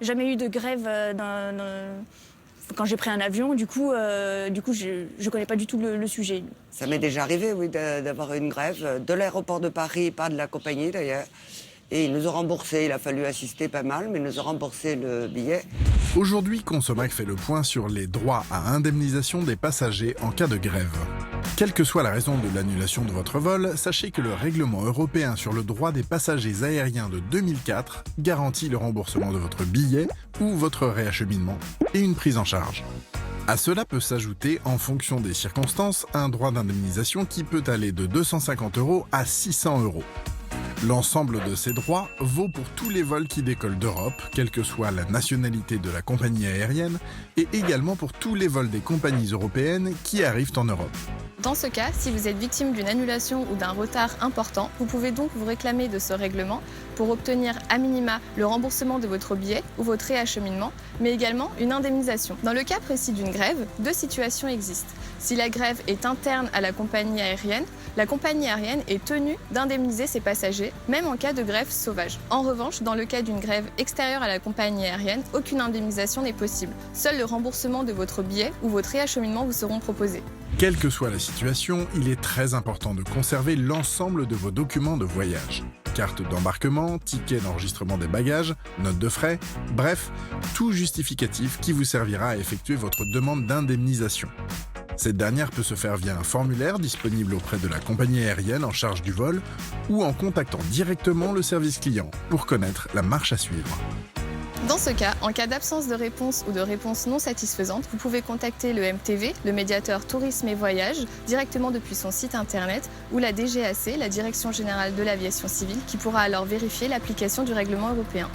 jamais eu de grève quand j'ai pris un avion. Du coup, je connais pas du tout le sujet. Ça m'est déjà arrivé, oui, d'avoir une grève de l'aéroport de Paris, pas de la compagnie d'ailleurs. Et ils nous ont remboursé, il a fallu assister pas mal, mais ils nous ont remboursé le billet. Aujourd'hui, Consomac fait le point sur les droits à indemnisation des passagers en cas de grève. Quelle que soit la raison de l'annulation de votre vol, sachez que le règlement européen sur le droit des passagers aériens de 2004 garantit le remboursement de votre billet ou votre réacheminement et une prise en charge. À cela peut s'ajouter, en fonction des circonstances, un droit d'indemnisation qui peut aller de 250 € à 600 €. L'ensemble de ces droits vaut pour tous les vols qui décollent d'Europe, quelle que soit la nationalité de la compagnie aérienne, et également pour tous les vols des compagnies européennes qui arrivent en Europe. Dans ce cas, si vous êtes victime d'une annulation ou d'un retard important, vous pouvez donc vous réclamer de ce règlement pour obtenir à minima le remboursement de votre billet ou votre réacheminement, mais également une indemnisation. Dans le cas précis d'une grève, deux situations existent. Si la grève est interne à la compagnie aérienne est tenue d'indemniser ses passagers, même en cas de grève sauvage. En revanche, dans le cas d'une grève extérieure à la compagnie aérienne, aucune indemnisation n'est possible. Seul le remboursement de votre billet ou votre réacheminement vous seront proposés. Quelle que soit la situation, il est très important de conserver l'ensemble de vos documents de voyage. Carte d'embarquement, ticket d'enregistrement des bagages, note de frais, bref, tout justificatif qui vous servira à effectuer votre demande d'indemnisation. Cette dernière peut se faire via un formulaire disponible auprès de la compagnie aérienne en charge du vol ou en contactant directement le service client pour connaître la marche à suivre. Dans ce cas, en cas d'absence de réponse ou de réponse non satisfaisante, vous pouvez contacter le MTV, le médiateur Tourisme et Voyage, directement depuis son site internet, ou la DGAC, la Direction Générale de l'Aviation Civile, qui pourra alors vérifier l'application du règlement européen.